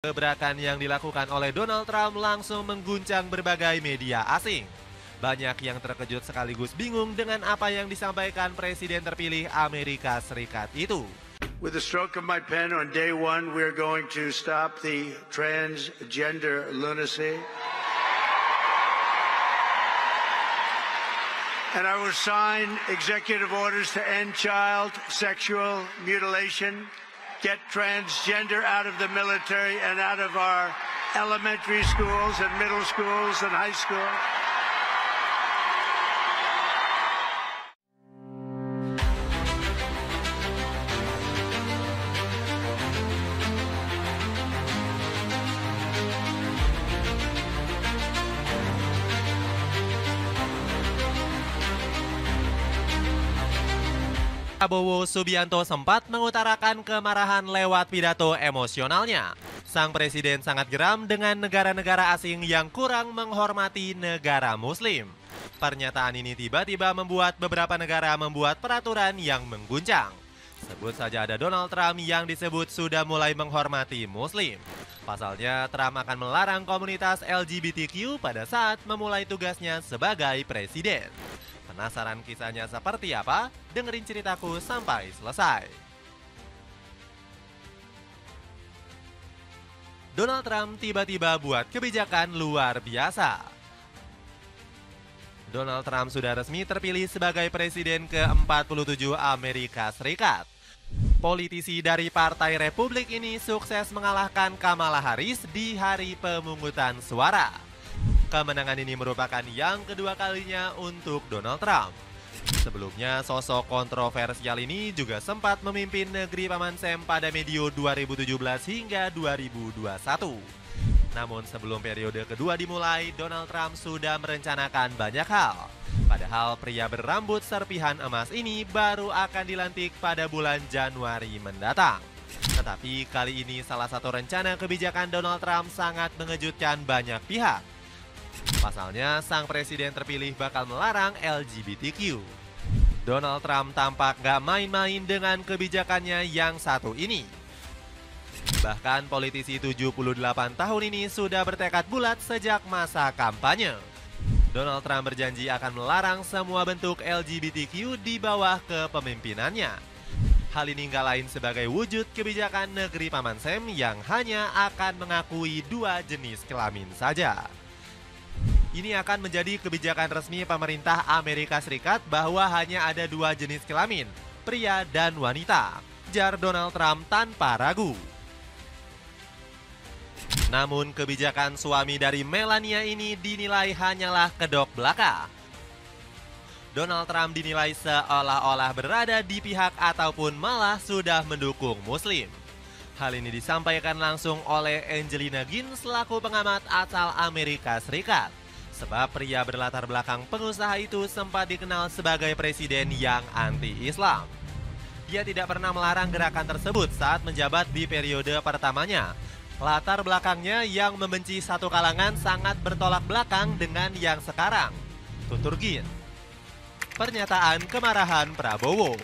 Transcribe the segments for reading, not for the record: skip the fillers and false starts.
Gebrakan yang dilakukan oleh Donald Trump langsung mengguncang berbagai media asing. Banyak yang terkejut sekaligus bingung dengan apa yang disampaikan Presiden terpilih Amerika Serikat itu. With the stroke of my pen on day one, we're going to stop the transgender lunacy. And I will sign executive orders to end child sexual mutilation, get transgender out of the military and out of our elementary schools and middle schools and high school. Prabowo Subianto sempat mengutarakan kemarahan lewat pidato emosionalnya. Sang presiden sangat geram dengan negara-negara asing yang kurang menghormati negara Muslim. Pernyataan ini tiba-tiba membuat beberapa negara membuat peraturan yang mengguncang. Sebut saja ada Donald Trump yang disebut sudah mulai menghormati Muslim. Pasalnya, Trump akan melarang komunitas LGBTQ pada saat memulai tugasnya sebagai presiden. Penasaran kisahnya seperti apa? Dengerin ceritaku sampai selesai. Donald Trump tiba-tiba buat kebijakan luar biasa. Donald Trump sudah resmi terpilih sebagai presiden ke-47 Amerika Serikat. Politisi dari Partai Republik ini sukses mengalahkan Kamala Harris di hari pemungutan suara. Kemenangan ini merupakan yang kedua kalinya untuk Donald Trump. Sebelumnya, sosok kontroversial ini juga sempat memimpin negeri Paman Sam pada medio 2017 hingga 2021. Namun sebelum periode kedua dimulai, Donald Trump sudah merencanakan banyak hal. Padahal pria berambut serpihan emas ini baru akan dilantik pada bulan Januari mendatang. Tetapi kali ini salah satu rencana kebijakan Donald Trump sangat mengejutkan banyak pihak. Pasalnya, sang presiden terpilih bakal melarang LGBTQ. Donald Trump tampak gak main-main dengan kebijakannya yang satu ini. Bahkan politisi 78 tahun ini sudah bertekad bulat sejak masa kampanye. Donald Trump berjanji akan melarang semua bentuk LGBTQ di bawah kepemimpinannya. Hal ini gak lain sebagai wujud kebijakan negeri Paman Sam yang hanya akan mengakui dua jenis kelamin saja. Ini akan menjadi kebijakan resmi pemerintah Amerika Serikat bahwa hanya ada dua jenis kelamin, pria dan wanita, jar Donald Trump tanpa ragu. Namun kebijakan suami dari Melania ini dinilai hanyalah kedok belaka. Donald Trump dinilai seolah-olah berada di pihak ataupun malah sudah mendukung Muslim. Hal ini disampaikan langsung oleh Angelina Ginn selaku pengamat asal Amerika Serikat. Sebab pria berlatar belakang pengusaha itu sempat dikenal sebagai presiden yang anti-Islam. Dia tidak pernah melarang gerakan tersebut saat menjabat di periode pertamanya. Latar belakangnya yang membenci satu kalangan sangat bertolak belakang dengan yang sekarang. Tutur Ginn. Pernyataan kemarahan Prabowo.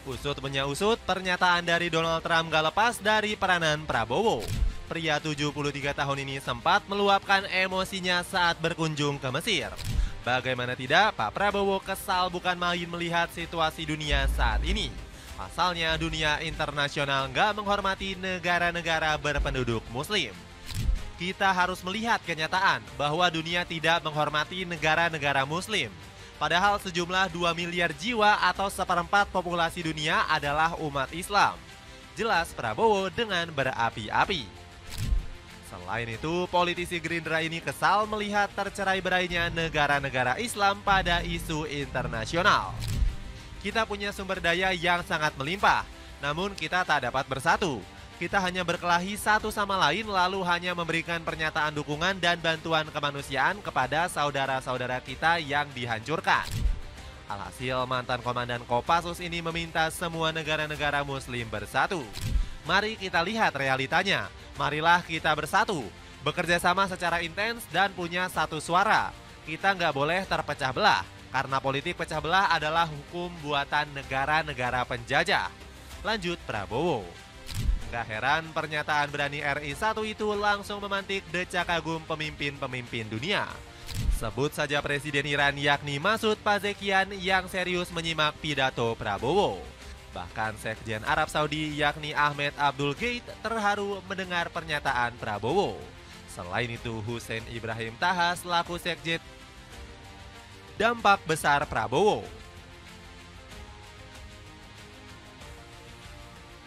Usut punya usut, pernyataan dari Donald Trump gak lepas dari peranan Prabowo. Pria 73 tahun ini sempat meluapkan emosinya saat berkunjung ke Mesir. Bagaimana tidak, Pak Prabowo kesal bukan main melihat situasi dunia saat ini. Pasalnya dunia internasional nggak menghormati negara-negara berpenduduk Muslim. Kita harus melihat kenyataan bahwa dunia tidak menghormati negara-negara Muslim. Padahal sejumlah 2 miliar jiwa atau seperempat populasi dunia adalah umat Islam. Jelas Prabowo dengan berapi-api. Selain itu, politisi Gerindra ini kesal melihat tercerai-berainya negara-negara Islam pada isu internasional. Kita punya sumber daya yang sangat melimpah, namun kita tak dapat bersatu. Kita hanya berkelahi satu sama lain lalu hanya memberikan pernyataan dukungan dan bantuan kemanusiaan kepada saudara-saudara kita yang dihancurkan. Alhasil, mantan komandan Kopassus ini meminta semua negara-negara Muslim bersatu. Mari kita lihat realitanya. Marilah kita bersatu, bekerja sama secara intens dan punya satu suara. Kita nggak boleh terpecah belah, karena politik pecah belah adalah hukum buatan negara-negara penjajah. lanjut Prabowo. Gak heran pernyataan berani RI1 itu langsung memantik decak kagum pemimpin-pemimpin dunia. Sebut saja Presiden Iran yakni Masoud Pezeshkian yang serius menyimak pidato Prabowo. Bahkan Sekjen Arab Saudi yakni Ahmed Abdul Gheit terharu mendengar pernyataan Prabowo. Selain itu Hussein Ibrahim Taha selaku Sekjen dampak besar Prabowo.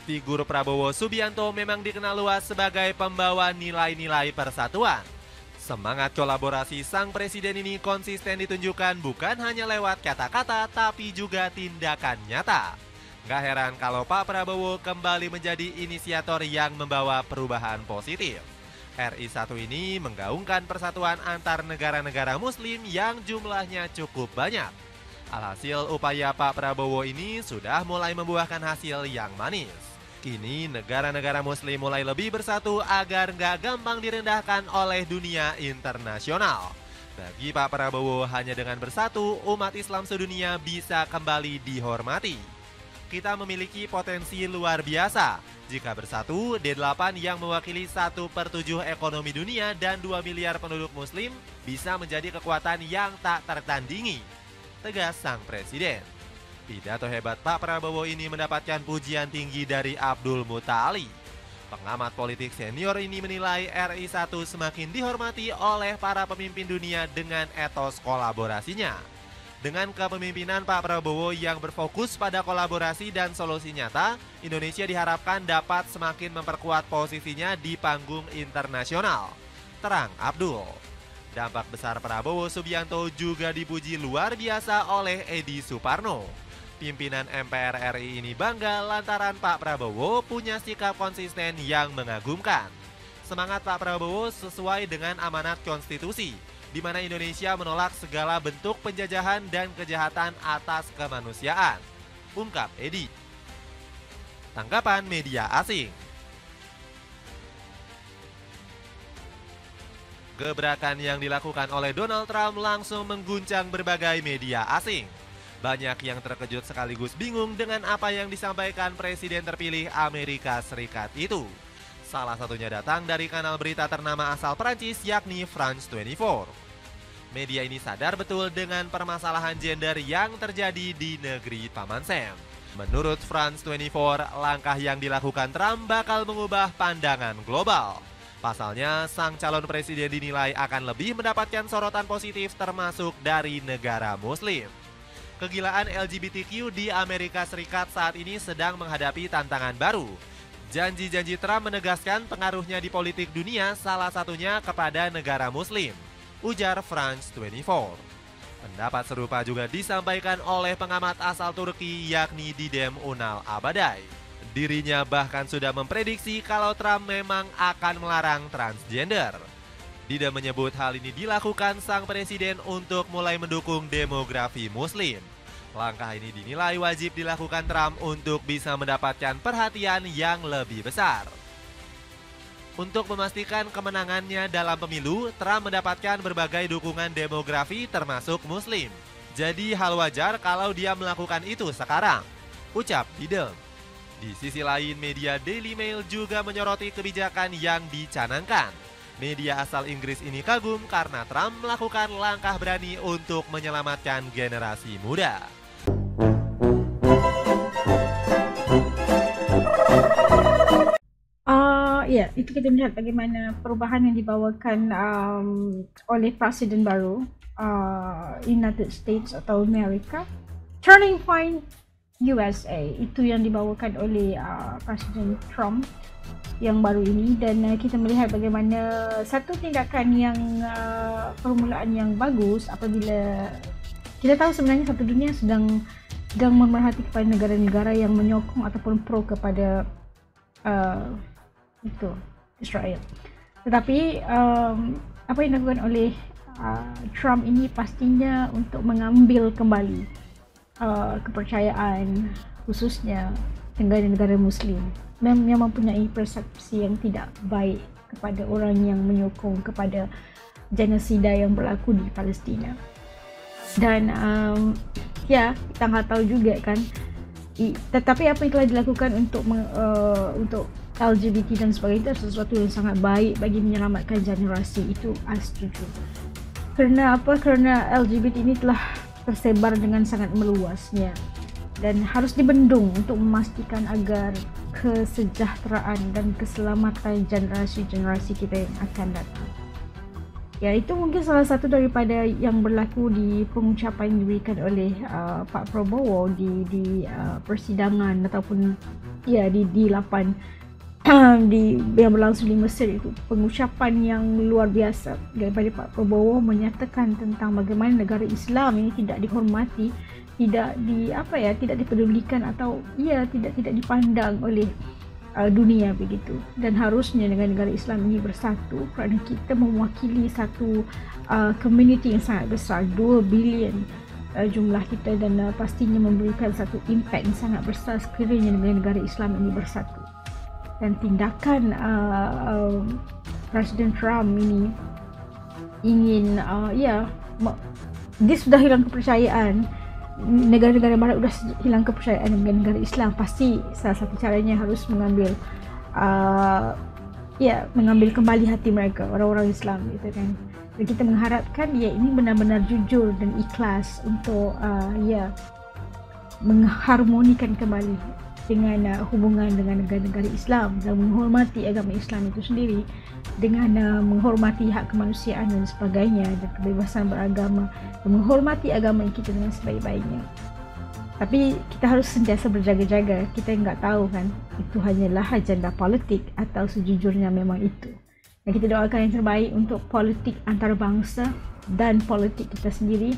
Figur Prabowo Subianto memang dikenal luas sebagai pembawa nilai-nilai persatuan. Semangat kolaborasi sang presiden ini konsisten ditunjukkan bukan hanya lewat kata-kata tapi juga tindakan nyata. Gak heran kalau Pak Prabowo kembali menjadi inisiator yang membawa perubahan positif. RI1 ini menggaungkan persatuan antar negara-negara muslim yang jumlahnya cukup banyak. Alhasil upaya Pak Prabowo ini sudah mulai membuahkan hasil yang manis. Kini negara-negara muslim mulai lebih bersatu agar gak gampang direndahkan oleh dunia internasional. Bagi Pak Prabowo, hanya dengan bersatu, umat Islam sedunia bisa kembali dihormati. Kita memiliki potensi luar biasa. Jika bersatu, D8 yang mewakili 1/7 ekonomi dunia dan 2 miliar penduduk muslim bisa menjadi kekuatan yang tak tertandingi, tegas sang presiden. Pidato hebat Pak Prabowo ini mendapatkan pujian tinggi dari Abdul Mutali. Pengamat politik senior ini menilai RI1 semakin dihormati oleh para pemimpin dunia dengan etos kolaborasinya. Dengan kepemimpinan Pak Prabowo yang berfokus pada kolaborasi dan solusi nyata, Indonesia diharapkan dapat semakin memperkuat posisinya di panggung internasional. Terang Abdul. Dampak besar Prabowo Subianto juga dipuji luar biasa oleh Edi Suparno. Pimpinan MPR RI ini bangga lantaran Pak Prabowo punya sikap konsisten yang mengagumkan. Semangat Pak Prabowo sesuai dengan amanat konstitusi, di mana Indonesia menolak segala bentuk penjajahan dan kejahatan atas kemanusiaan, ungkap Edi. Tanggapan media asing. Gebrakan yang dilakukan oleh Donald Trump langsung mengguncang berbagai media asing. Banyak yang terkejut sekaligus bingung dengan apa yang disampaikan Presiden terpilih Amerika Serikat itu. Salah satunya datang dari kanal berita ternama asal Prancis yakni France 24. Media ini sadar betul dengan permasalahan gender yang terjadi di negeri Paman Sam. Menurut France 24, langkah yang dilakukan Trump bakal mengubah pandangan global. Pasalnya, sang calon presiden dinilai akan lebih mendapatkan sorotan positif termasuk dari negara muslim. Kegilaan LGBTQ di Amerika Serikat saat ini sedang menghadapi tantangan baru. Janji-janji Trump menegaskan pengaruhnya di politik dunia, salah satunya kepada negara muslim, ujar France 24. Pendapat serupa juga disampaikan oleh pengamat asal Turki yakni Didem Unal Abadai. Dirinya bahkan sudah memprediksi kalau Trump memang akan melarang transgender. Didem menyebut hal ini dilakukan sang presiden untuk mulai mendukung demografi muslim. Langkah ini dinilai wajib dilakukan Trump untuk bisa mendapatkan perhatian yang lebih besar. Untuk memastikan kemenangannya dalam pemilu, Trump mendapatkan berbagai dukungan demografi termasuk muslim. Jadi hal wajar kalau dia melakukan itu sekarang, ucap Didem. Di sisi lain, media Daily Mail juga menyoroti kebijakan yang dicanangkan. Media asal Inggris ini kagum karena Trump melakukan langkah berani untuk menyelamatkan generasi muda. Ya, itu kita melihat bagaimana perubahan yang dibawakan oleh Presiden baru United States atau Amerika. Turning Point USA, itu yang dibawakan oleh Presiden Trump yang baru ini, dan kita melihat bagaimana satu tindakan yang permulaan yang bagus apabila kita tahu sebenarnya satu dunia sedang memerhati kepada negara-negara yang menyokong ataupun pro kepada itu Israel. Tetapi apa yang dilakukan oleh Trump ini pastinya untuk mengambil kembali kepercayaan khususnya negara-negara Muslim yang mempunyai persepsi yang tidak baik kepada orang yang menyokong kepada genosida yang berlaku di Palestina. Dan ya, kita nggak tahu juga kan Tetapi apa yang telah dilakukan untuk LGBT dan sebagainya itu sesuatu yang sangat baik bagi menyelamatkan generasi. Itu I setuju. Kerana apa? Kerana LGBT ini telah tersebar dengan sangat meluasnya dan harus dibendung untuk memastikan agar kesejahteraan dan keselamatan generasi-generasi kita yang akan datang. Ya, itu mungkin salah satu daripada yang berlaku di pengucapan yang diberikan oleh Pak Prabowo di persidangan ataupun ya di 8 yang berlangsung di Mesir. Itu pengucapan yang luar biasa daripada Pak Prabowo menyatakan tentang bagaimana negara Islam ini tidak dihormati, tidak dipedulikan atau tidak dipandang oleh dunia begitu. Dan harusnya negara Islam ini bersatu kerana kita mewakili satu community yang sangat besar, 2 bilion jumlah kita, dan pastinya memberikan satu impact yang sangat besar sekiranya negara Islam ini bersatu. Dan tindakan Presiden Trump ini ingin dia sudah hilang kepercayaan. Negara-negara barat sudah hilang kepercayaan dengan negara Islam. Pasti salah satu caranya harus mengambil kembali hati mereka, orang-orang Islam gitu kan. Dan kita mengharapkan ini benar-benar jujur dan ikhlas untuk mengharmonikan kembali dengan hubungan dengan negara-negara Islam dan menghormati agama Islam itu sendiri, dengan menghormati hak kemanusiaan dan sebagainya dan kebebasan beragama, dan menghormati agama kita dengan sebaik-baiknya. Tapi kita harus sentiasa berjaga-jaga. Kita nggak tahu kan itu hanyalah agenda politik atau sejujurnya memang itu. Dan kita doakan yang terbaik untuk politik antarabangsa dan politik kita sendiri.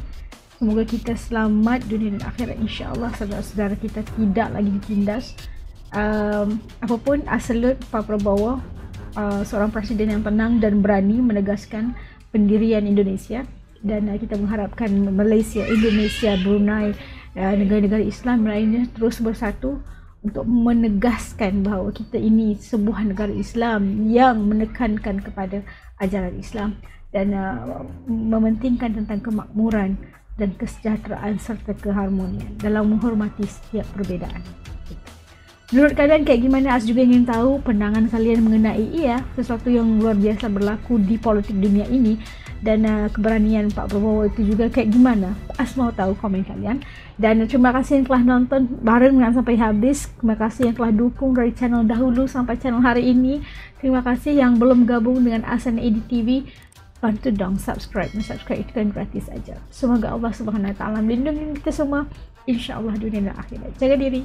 Semoga kita selamat dunia dan akhirat, insya-Allah. Saudara-saudara kita tidak lagi ditindas. Apapun, I salute Pak Prabowo, seorang presiden yang tenang dan berani menegaskan pendirian Indonesia. Dan kita mengharapkan Malaysia, Indonesia, Brunei, negara-negara Islam lainnya terus bersatu untuk menegaskan bahawa kita ini sebuah negara Islam yang menekankan kepada ajaran Islam dan mementingkan tentang kemakmuran dan kesejahteraan serta keharmonian dalam menghormati setiap perbezaan. Menurut kalian kayak gimana? As juga ingin tahu pandangan kalian mengenai sesuatu yang luar biasa berlaku di politik dunia ini, dan keberanian Pak Prabowo itu juga kayak gimana? As mau tahu komen kalian. Dan terima kasih yang telah nonton bareng dengan sampai habis. Terima kasih yang telah dukung dari channel dahulu sampai channel hari ini. Terima kasih yang belum gabung dengan Asan Edit TV. Bantu dong subscribe itu kan gratis aja. Semoga Allah Subhanahu Wa Taala melindungi kita semua, insya Allah dunia dan akhirat. Jaga diri.